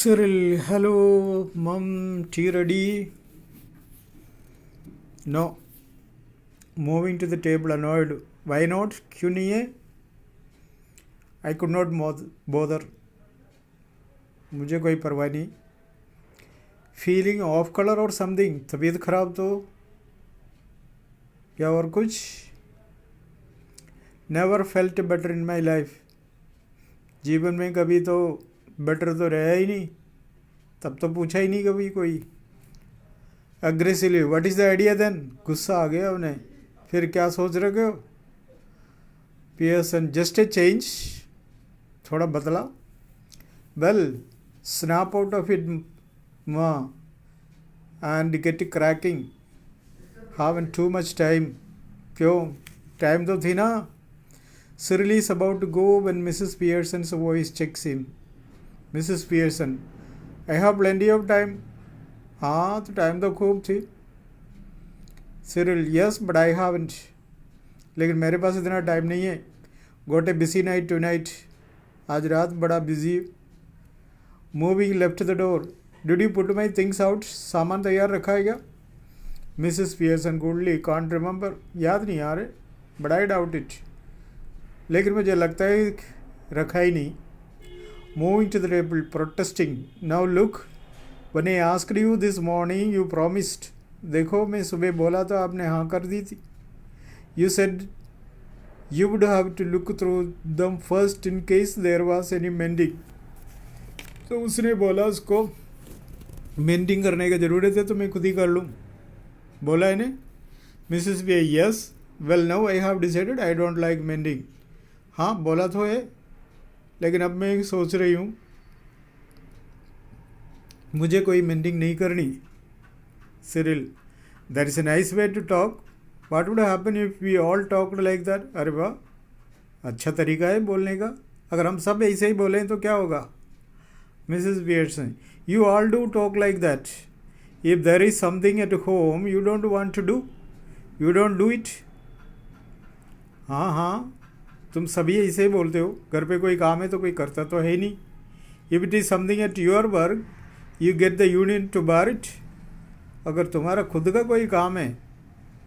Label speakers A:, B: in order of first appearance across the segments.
A: Cyril, hello, mom, tea ready? No. Moving to the table, annoyed. Why not? क्यों नहीं है? I could not bother. मुझे कोई परवाह नहीं. Feeling off color or something. तबीयत खराब तो या और कुछ? Never felt better in my life. जीवन में कभी तो बेटर तो रहा ही नहीं. तब तो पूछा ही नहीं कभी कोई. Aggressively what is the idea then? गुस्सा आ गया उन्हें. फिर क्या सोच रहे हो? पियर्सन जस्ट ए चेंज, थोड़ा बदला. Well snap out of it माँ and get cracking. Haven't too much time. क्यों? टाइम तो थी ना. Cyril is about to go when Mrs. Pearson's voice checks him. Mrs. Pearson, I have plenty of time. हाँ तो time तो खूब थी. Cyril, yes but I haven't. लेकिन मेरे पास इतना टाइम नहीं है. Got a busy night tonight. आज रात बड़ा busy. Moving left the door. Did you put my things out? सामान तैयार रखा है क्या? Mrs. Pearson coolly, can't remember. याद नहीं आ रहे. But I doubt it. लेकिन मुझे लगता है रखा ही नहीं. Moving to the table, protesting. Now look, when I asked you this morning, you promised. देखो मैं सुबह बोला तो आपने हाँ कर दी थी. You said you would have to look through them first in case there was any mending. तो उसने बोला उसको मेंडिंग करने की ज़रूरत है तो मैं खुद ही कर लूँ. बोला इन्हें. Mrs. B, yes. Well now I have decided I don't like mending. हाँ बोला तो है लेकिन अब मैं सोच रही हूँ मुझे कोई मेंडिंग नहीं करनी. Cyril, that is a nice way to talk. What would happen if we all talked like that? अरे वाह, अच्छा तरीका है बोलने का. अगर हम सब ऐसे ही बोलें तो क्या होगा? Mrs. Pearson, you all do talk like that. If there is something at home you don't want to do, you don't do it. हाँ हाँ तुम सभी ऐसे ही बोलते हो. घर पे कोई काम है तो कोई करता तो है ही नहीं. If it is something at your work you get the union to bar it. अगर तुम्हारा खुद का कोई काम है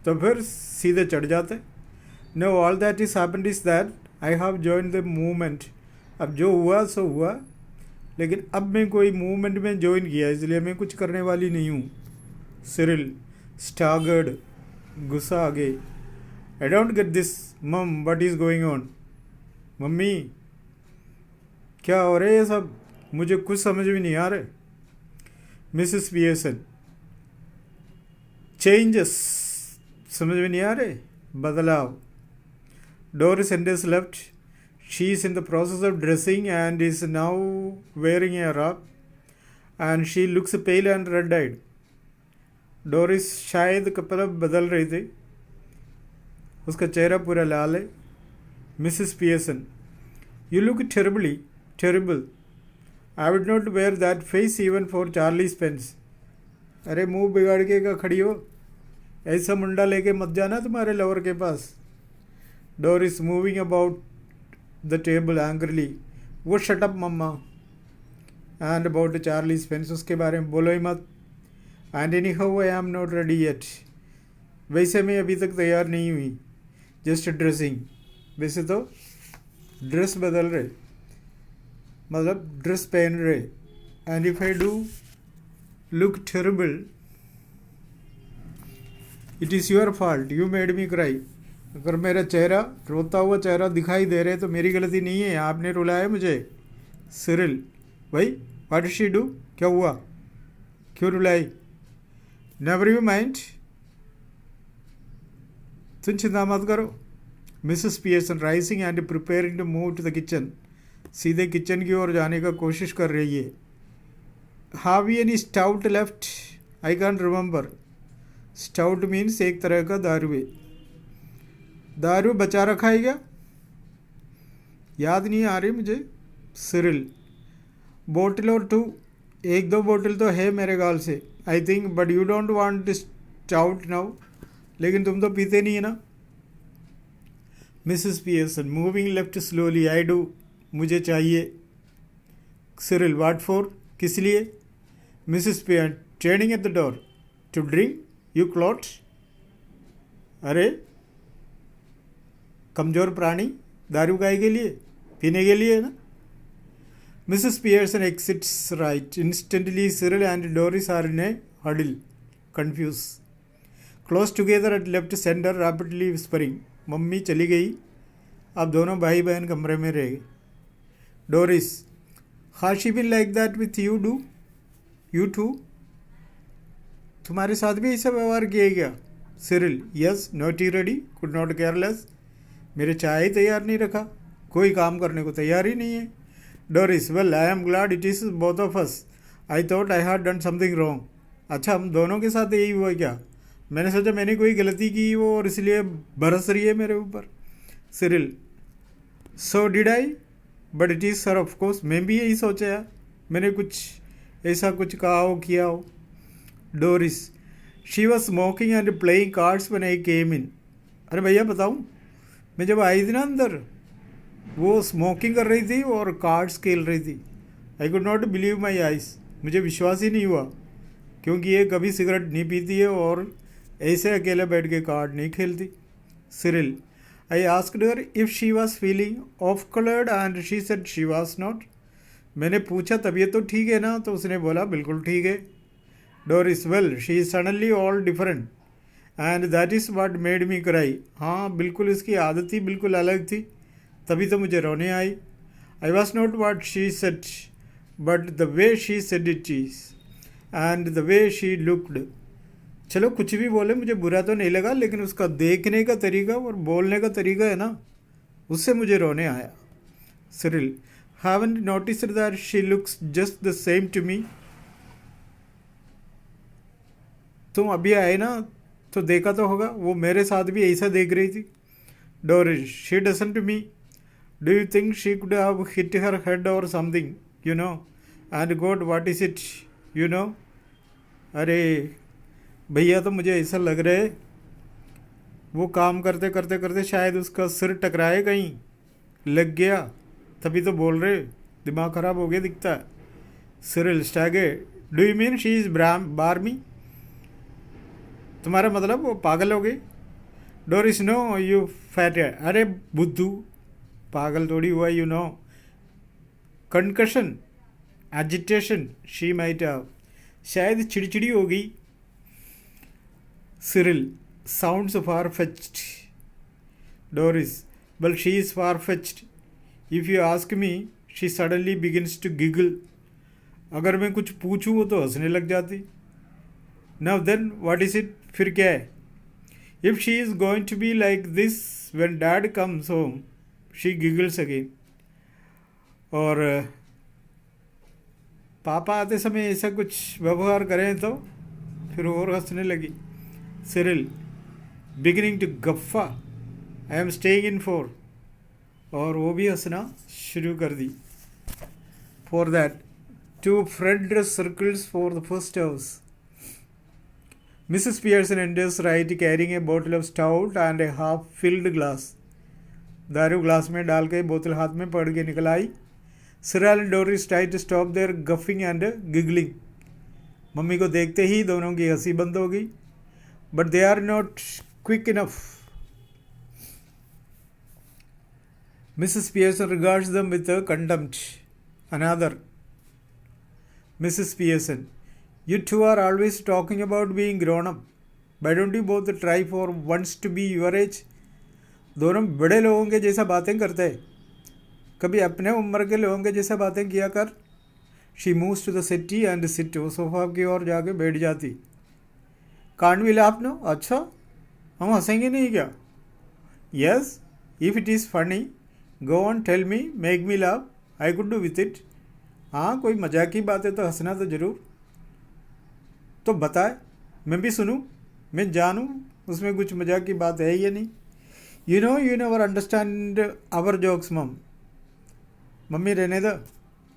A: तो फिर सीधे चढ़ जाते. Know all that is happened is that I have join the movement. अब जो हुआ सो हुआ लेकिन अब मैं कोई मूवमेंट में ज्वाइन किया इसलिए मैं कुछ करने वाली नहीं हूँ. Cyril, स्टागर्ड, गुस्सा आ गई. आई डोंट गेट दिस मम, what is going on? Mummy क्या हो रहा है ये सब? मुझे कुछ समझ में नहीं आ रहे. मिसेस पियर्सन, चेंजेस समझ में नहीं आ रहे. बदलाव. Doris enters left. She is in the process of dressing and is now wearing a robe and she looks pale and red eyed. Doris शायद कपड़ा बदल रही थी. उसका चेहरा पूरा लाल है. Mrs Pearson, you look terrible. I would not wear that face even for Charlie Spence. अरे मुंह बिगाड़ के का खड़ी हो. ऐसा मुंडा लेके मत जाना तुम्हारे लवर के पास. Doris moving about the table angrily. वो shut up mamma. And about Charlie Spence, उसके बारे में बोलो ही मत. And anyhow I am not ready yet. वैसे मैं अभी तक तैयार नहीं हुई. Just dressing. वैसे तो ड्रेस बदल रहे, मतलब ड्रेस पहन रहे. And if I do look terrible it is your fault. You made me cry. अगर मेरा चेहरा, रोता हुआ चेहरा दिखाई दे रहे तो मेरी गलती नहीं है. आपने रुलाया मुझे. Cyril, भाई व्हाट डिड शी डू? क्या हुआ? क्यों रुलाई? Never you mind. तुम चिंता मत करो. Mrs Pearson rising and preparing to move to the kitchen. सीधे किचन की ओर जाने का कोशिश कर रही है. Have you any stout left? I can't remember. Stout means एक तरह का दारू है. दारू बचा रखा है क्या? याद नहीं आ रही मुझे. Cyril, बोतल और 2, 1-2 बोतल तो है मेरे ख्याल से. I think but you don't want stout now. लेकिन तुम तो पीते नहीं है ना. Mrs Pearson moving left slowly. I do. मुझे चाहिए. Cyril, what for? किस लिए? Mrs Pearce standing at the door. To drink you clot. अरे कमज़ोर प्राणी, दारू गाय के लिए, पीने के लिए ना। Mrs Pearson exits right. Instantly, Cyril and Doris are in a huddle, confused. Close together at left center, rapidly whispering. Mummy चली गई, अब दोनों भाई बहन कमरे में रह गए। Doris, has she been like that with you do? You too? तुम्हारे साथ भी ऐसा व्यवहार किया गया? Cyril, yes, naughty ready, could not careless. मेरे चाय ही तैयार नहीं रखा, कोई काम करने को तैयार ही नहीं है। Doris, well I am glad it is both of us. I thought I had done something wrong. अच्छा, हम दोनों के साथ यही हुआ क्या? मैंने सोचा मैंने कोई गलती की वो और इसलिए बरस रही है मेरे ऊपर। Cyril, so did I, but it is sir of course. मैं भी यही सोचा यार, मैंने कुछ ऐसा कुछ कहा हो, किया हो। Doris, she was smoking and playing cards when I came in. अरे भैया बताऊँ, मैं जब आई थी ना अंदर, वो स्मोकिंग कर रही थी और कार्ड्स खेल रही थी। I could not believe my eyes. मुझे विश्वास ही नहीं हुआ, क्योंकि ये कभी सिगरेट नहीं पीती है और ऐसे अकेले बैठ के कार्ड नहीं खेलती। Cyril, I asked her if she was feeling of coloured and she said she was not. मैंने पूछा तबीयत तो ठीक है ना, तो उसने बोला बिल्कुल ठीक है। Doris, well she is suddenly all different and that is what made me cry. हाँ बिल्कुल, इसकी आदत ही बिल्कुल अलग थी, तभी तो मुझे रोने आई। I was not what she said but the way she said it is and the way she looked. चलो कुछ भी बोले, मुझे बुरा तो नहीं लगा, लेकिन उसका देखने का तरीका और बोलने का तरीका है ना, उससे मुझे रोने आया। Cyril, haven't noticed that she looks just the same to me. तुम अभी आए ना तो देखा तो होगा, वो मेरे साथ भी ऐसा देख रही थी। Doris, she doesn't me. Do you think she could have hit her head or something, you know? And God, what is it, you know? अरे भैया, तो मुझे ऐसा लग रहा है वो काम करते करते करते शायद उसका सिर टकराए, कहीं लग गया, तभी तो बोल रहे, दिमाग ख़राब हो गया दिखता है। Cyril stagey, do you mean she is barmy? तुम्हारा मतलब वो पागल हो गई? Doris, no you fat. अरे बुद्धू, पागल थोड़ी हुआ, you know, concussion, agitation she might have, शायद चिड़चिड़ी हो गई। Cyril, sounds far fetched. Doris, well she is far fetched. If you ask me, she suddenly begins to giggle. अगर मैं कुछ पूछूँ वो तो हंसने लग जाती। Now then what is it, फिर क्या है? If she is going to be like this when dad comes home, she giggles again. और पापा आते समय ऐसा कुछ व्यवहार करें तो फिर और हंसने लगी। Cyril, beginning to guffaw, I am staying in for, और वो भी हंसना शुरू कर दी। For that two friend circles for the first house. Mrs Pearson enters right carrying a bottle of stout and a half filled glass. दारू ग्लास में डाल के बोतल हाथ में पकड़ के निकल आई। Cyril and Doris tried to stop their guffing and giggling. मम्मी को देखते ही दोनों की हंसी बंद हो गई, but they are not quick enough. Mrs Pearson regards them with contempt. Another, Mrs Pearson, you two are always talking about being grown up. Why don't you both try for once to be your age? दोनों बड़े लोगों के जैसा बातें करते हैं, कभी अपने उम्र के लोगों के जैसा बातें किया कर। She moves to the settee and sit, वो सोफा की ओर जाके बैठ जाती। Can't we laugh no? अच्छा, हम हंसेंगे नहीं क्या? Yes, if it is funny, go on, tell me, make me laugh, I could do with it. हाँ, कोई मजाक की बात है तो हंसना तो ज़रूर, तो बताए, मैं भी सुनूं, मैं जानूं उसमें कुछ मजाक की बात है या नहीं। You know you never understand our jokes mum. Mummy रहने दो,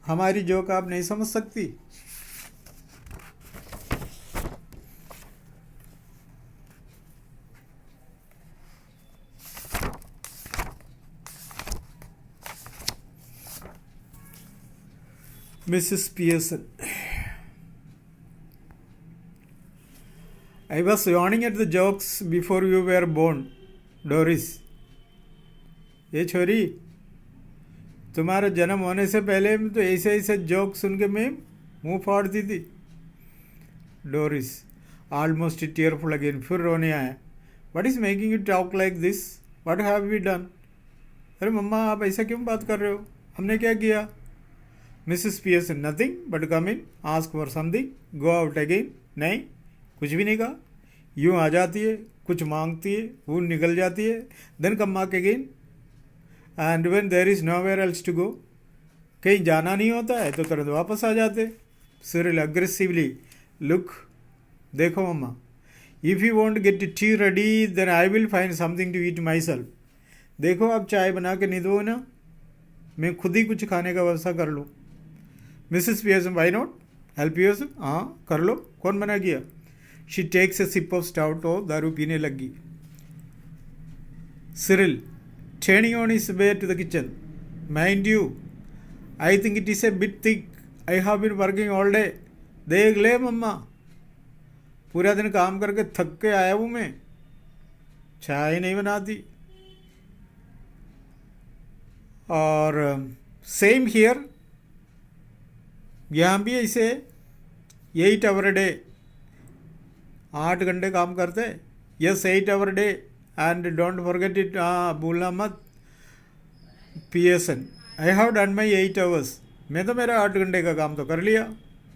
A: हमारी जोक आप नहीं समझ सकती। Mrs Pearson, I was yawning at the jokes before you were born, Doris. ये छोरी, तुम्हारा जन्म होने से पहले तो ऐसे ऐसे जोक सुन के मैं मुंह फाड़ती थी. Doris, almost tearful again. फिर रोने आया. What is making you talk like this? What have we done? अरे मम्मा, आप ऐसा क्यों बात कर रहे हो? हमने क्या किया? Mrs Pearson, nothing but come in, ask for something, go out again. नहीं, कुछ भी नहीं कहा. यूँ आ जाती है, कुछ मांगती है, वो निकल जाती है, then come back again. And when there is nowhere else to go, कहीं जाना नहीं होता है तो तुरंत वापस आ जाते. सिरिल अग्रेसिवली, लुक, देखो मम्मा, if you want get tea ready then I will find something to eat myself. देखो, आप चाय बना के नहीं दो ना, मैं खुद ही कुछ खाने का व्यवस्था कर लूँ. Mrs Pearson, why not help your? हाँ, कर लो, कौन मना किया? She takes a sip of stout. और दारू पीने लगी. Cyril, turning on his way to the kitchen. Mind you, I think it is a bit thick. I have been working all day. देख ले मम्मा, पूरा दिन काम करके थक के आया हूँ मैं, चाय नहीं बनाती. और सेम हियर, यहाँ भी ऐसे 8 आवर डे, 8 घंटे काम करते. Yes, 8 hour day. And don't forget it. हाँ, भूलना मत. Pearson, I have done my 8 hours. मैं तो मेरा 8 घंटे का काम तो कर लिया.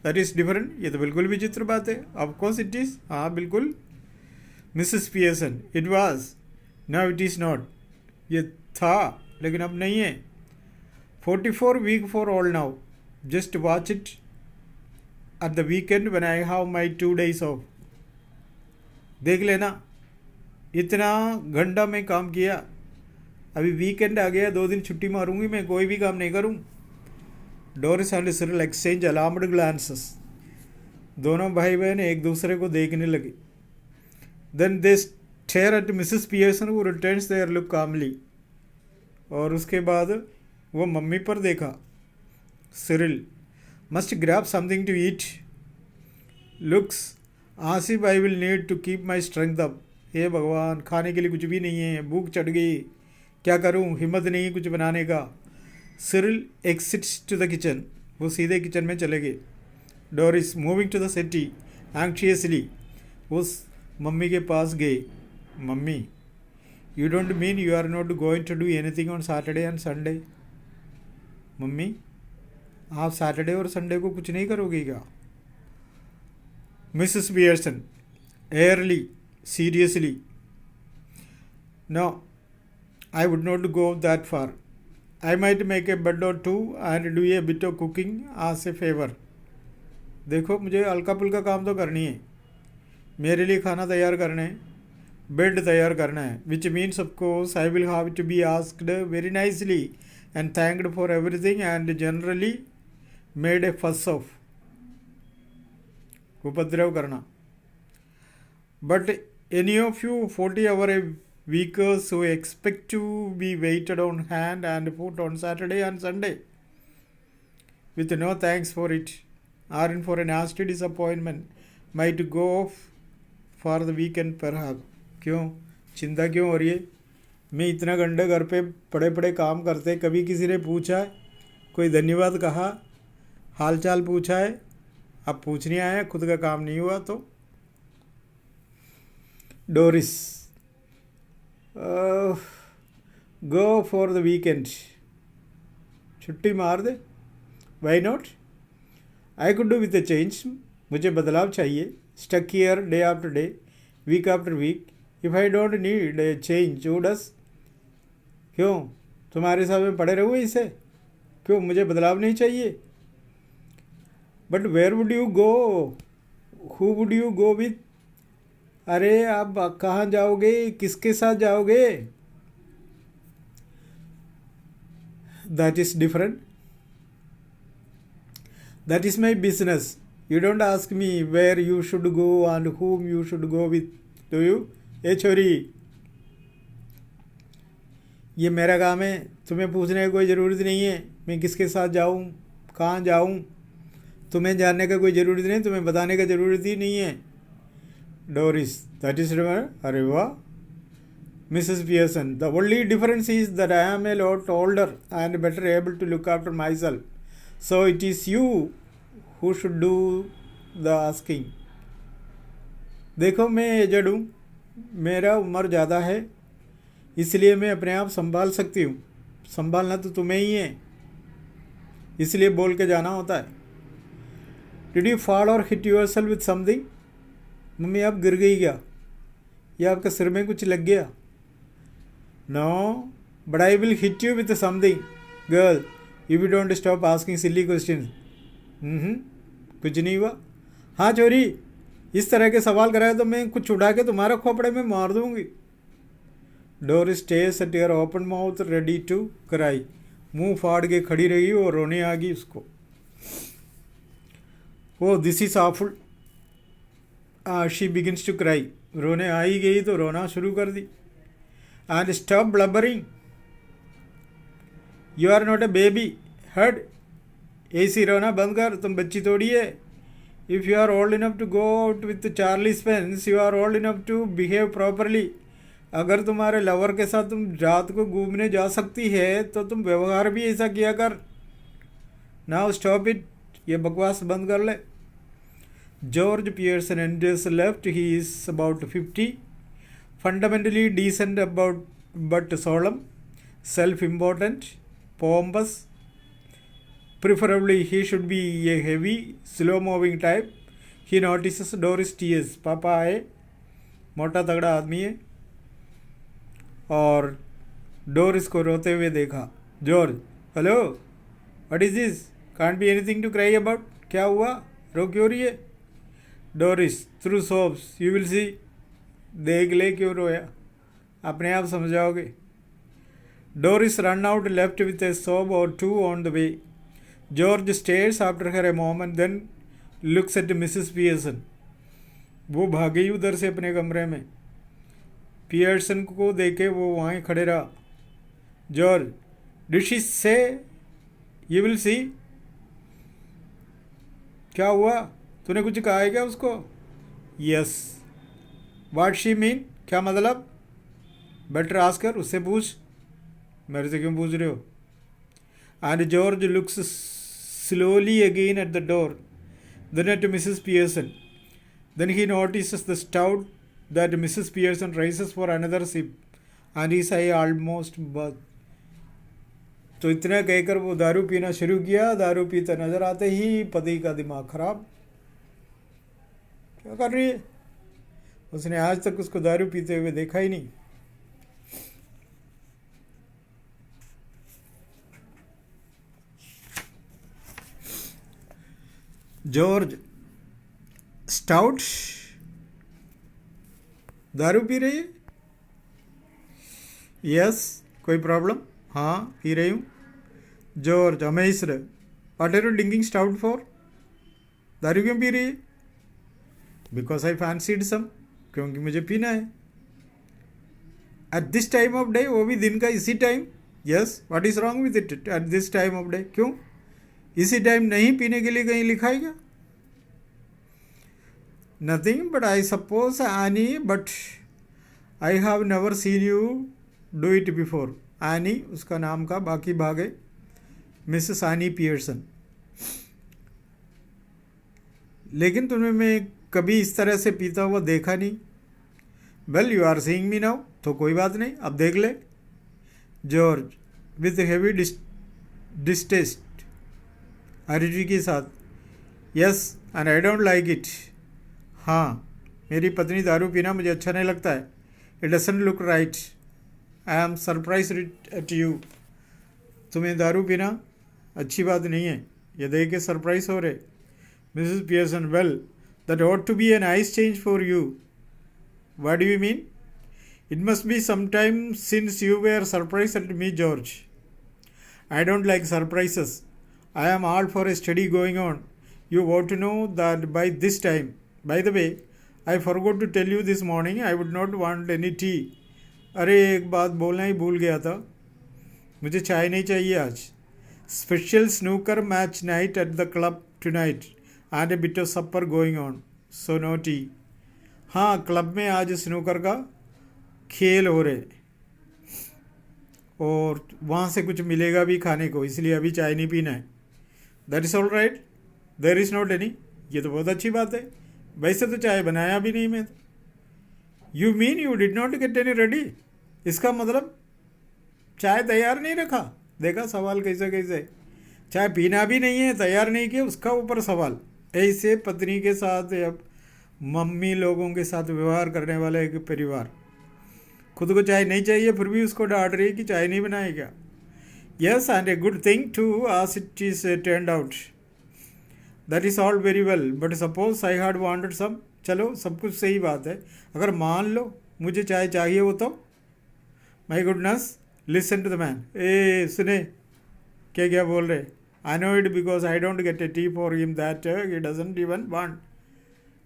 A: That is different. ये तो बिल्कुल विचित्र बात है. Of course it is. हाँ, बिल्कुल. Mrs Pearson, it was. Now it is not. ये था लेकिन अब नहीं है. 44 week for all now. Just watch it at the weekend when I have my 2 days off. देख लेना, इतना घंटा मैं काम किया. अभी वीकेंड आ गया, 2 दिन छुट्टी मारूंगी, मैं कोई भी काम नहीं करूं. Doris and Cyril exchange alarmed glances. दोनों भाई बहन एक दूसरे को देखने लगे. Then they stare at Mrs Pearson who returns their look calmly. और उसके बाद वो मम्मी पर देखा. Cyril, must grab something to eat. Looks as if I will need to keep my strength up. हे भगवान, खाने के लिए कुछ भी नहीं है, भूख चढ़ गई, क्या करूं, हिम्मत नहीं कुछ बनाने का. Cyril exits to the kitchen. वो सीधे किचन में चले गए. Doris moving to the settee anxiously, उस मम्मी के पास गए. Mummy, you don't mean you are not going to do anything on Saturday and Sunday? मम्मी, आप सैटरडे और संडे को कुछ नहीं करोगे क्या? Mrs. Pearson, airily, seriously, no, I would not go that far. I might make a bed or two and do a bit of cooking as a favor. देखो, मुझे हल्का फुल्का काम तो करनी है. मेरे लिए खाना तैयार करना है, बेड तैयार करना है, which means of course I will have to be asked very nicely and thanked for everything and generally made a fuss of. उपद्रव करना. But any of you 40 hour a weekers who expect to be waited on hand and put on Saturday and Sunday with no thanks for it are in for a nasty disappointment might go off for the weekend perhaps. क्यों चिंता क्यों हो रही है? मैं इतना घंटे घर पे पड़े पड़े काम करते, कभी किसी ने पूछा है, कोई धन्यवाद कहा, हाल चाल पूछा है? आप पूछने आए, खुद का काम नहीं हुआ तो. Doris, go for the weekend. छुट्टी मार दे. Why not? I could do with a change. मुझे बदलाव चाहिए. Stuck here day after day, week after week. If I don't need a change, who does? क्यों तुम्हारे साथ में पड़े रहो इसे? क्यों मुझे बदलाव नहीं चाहिए? But where would you go? Who would you go with? अरे आप कहाँ जाओगे, किसके साथ जाओगे? That is different. That is my business. You don't ask me where you should go and whom you should go with, do you? ए छोरी, ये मेरा काम है, तुम्हें पूछने की कोई ज़रूरत नहीं है मैं किसके साथ जाऊँ, कहाँ जाऊँ. तुम्हें जानने का कोई ज़रूरत नहीं, तुम्हें बताने का ज़रूरत ही नहीं है. Doris. That is remember? Areva. Mrs. Pearson. The only difference is that I am a lot older and better able to look after myself. So it is you who should do the asking. देखो मैं aged हूँ, मेरा उम्र ज़्यादा है, इसलिए मैं अपने आप संभाल सकती हूँ. संभालना तो तुम्हें ही है, इसलिए बोल के जाना होता है. Did you fall or hit yourself with something? Mummy आप गिर गई क्या, या आपके सिर में कुछ लग गया? No, but I will hit you with something, girl, if you don't stop asking silly questions. कुछ नहीं हुआ. हाँ चोरी, इस तरह के सवाल कराए तो मैं कुछ उठा के तुम्हारा खोपड़े में मार दूंगी. Doris stares at her open mouth ready to cry. मुंह फाड़ के खड़ी रही और रोने आ गई उसको. Oh, this is awful. She begins to cry. रोने आ ही गई तो रोना शुरू कर दी. And stop blubbering. You are not a baby. Heard? ऐसी रोना बंद कर, तुम बच्ची थोड़ी है. If you are old enough to go out with Charlie Spence, you are old enough to behave properly. अगर तुम्हारे लवर के साथ तुम रात को घूमने जा सकती है तो तुम व्यवहार भी ऐसा किया कर. Now stop it. ये बकवास बंद कर ले. George Pearson enters left. He is about 50. Fundamentally decent but solemn. Self-important. Pompous. Preferably he should be a heavy, slow-moving type. He notices Doris tears. पापा आए, मोटा तगड़ा आदमी है, और डोरिस को रोते हुए देखा. George, hello, what is this? Can't be anything to cry about. क्या हुआ, रो क्यों रही है? Doris, through sobs you will see. देख ले क्यों रोया, अपने आप समझाओगे. Doris run out left with a sob or two on the way. George stares after her a moment, then looks at Mrs. Pearson. वो भाग गई उधर से अपने कमरे में. पियर्सन को देखे वो वहीं खड़े रहा. जॉर्ज, डिड शी से यू विल सी? क्या हुआ, तूने कुछ कहा है क्या उसको? यस. What she mean? क्या मतलब? बेटर आस्क हर, उससे पूछ. मेरे से क्यों पूछ रहे हो? And George looks slowly again at the door, then at Mrs. Pearson. Then he notices the stout that Mrs. Pearson raises for another sip, and his eye almost burst. तो इतना कहकर वो दारू पीना शुरू किया. दारू पीते नजर आते ही पति का दिमाग खराब. क्या कर रही है? उसने आज तक उसको दारू पीते हुए देखा ही नहीं. जॉर्ज, स्टाउट, दारू पी रही है? यस. कोई प्रॉब्लम? हाँ, पी रही हूँ. George, amazed. What are you drinking stout for? दारू क्यों पी रही है? Because I fancied some. क्योंकि मुझे पीना है. At this time of day, वो भी दिन का इसी time? Yes. What is wrong with it at this time of day? क्यों इसी टाइम नहीं पीने के लिए कहीं लिखा है क्या? Nothing, but I suppose any, but I have never seen you do it before. Any उसका नाम का बाकी भाग है. Mrs any Pearson. लेकिन तुम्हें मैं कभी इस तरह से पीता हुआ देखा नहीं. Well, you are seeing me now, तो कोई बात नहीं, अब देख ले. George, with heavy distaste, attitude के साथ. Yes, and I don't like it. हाँ, मेरी पत्नी दारू पीना मुझे अच्छा नहीं लगता है. It doesn't look right. I am surprised eight you. तुम्हें दारू पीना अच्छी बात नहीं है, ये देख के सरप्राइज हो रहे. Mrs Pearson, well, that ought to be a nice change for you. What do you mean? It must be some time since you were surprised at me, George. I don't like surprises. I am all for a study going on. You ought to know that by this time. By the way, I forgot to tell you this morning I would not want any tea. अरे एक बात बोलना ही भूल गया था, मुझे चाय नहीं चाहिए आज. Special snooker match night at the club tonight and a bit of supper going on. So no tea. हाँ, क्लब में आज स्नूकर का खेल हो रहे और वहाँ से कुछ मिलेगा भी खाने को, इसलिए अभी चाय नहीं पीना है। That is all right, there is not any. ये तो बहुत अच्छी बात है। वैसे तो चाय बनाया भी नहीं मैं। You mean you did not get any ready? इसका मतलब चाय तैयार नहीं रखा। देखा सवाल कैसे कैसे, चाय पीना भी नहीं है, तैयार नहीं किया, उसका ऊपर सवाल। ऐसे पत्नी के साथ या मम्मी लोगों के साथ व्यवहार करने वाला एक परिवार, खुद को चाय नहीं चाहिए फिर भी उसको डांट रही है कि चाय नहीं बनाए क्या। Yes, and a good thing too as it is turned out, that is all very well, but suppose I had wanted some. चलो सब कुछ सही बात है, अगर मान लो मुझे चाय चाहिए हो तो। My goodness, listen to the man. ए सुने, क्या क्या बोल रहे। I know it because I don't get a tea for him that he doesn't even want.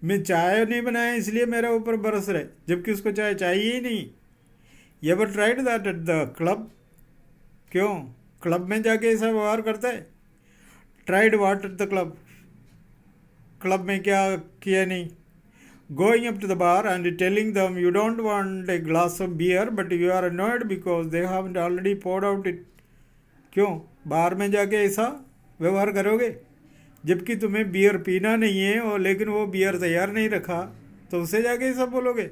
A: मैं चाय नहीं बनाया इसलिए मेरा ऊपर बरस रहे, जबकि उसको चाय चाहिए ही नहीं। ये ever tried that at the club? क्यों, क्लब में जाके ऐसा व्यवहार करता है? Tried what at the club? Club में क्या किया नहीं? Going up to the bar and telling them you don't want a glass of beer but you are annoyed because they have already poured out it. क्यों bar में जाके ऐसा व्यवहार करोगे जबकि तुम्हें बियर पीना नहीं है और लेकिन वो बियर तैयार नहीं रखा, तो उसे जाके ऐसा बोलोगे?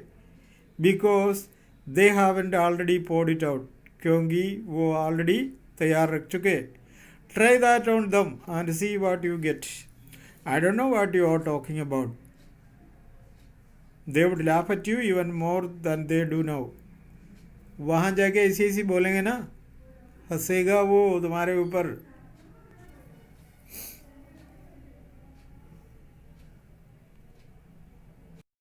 A: Because they haven't already poured it out, क्योंकि वो ऑलरेडी तैयार रख चुके। Try that on them and see what you get. I don't know what you are talking about. They would laugh at you even more than they do now. वहाँ जाके ऐसी ऐसी बोलेंगे ना, हंसेगा वो तुम्हारे ऊपर।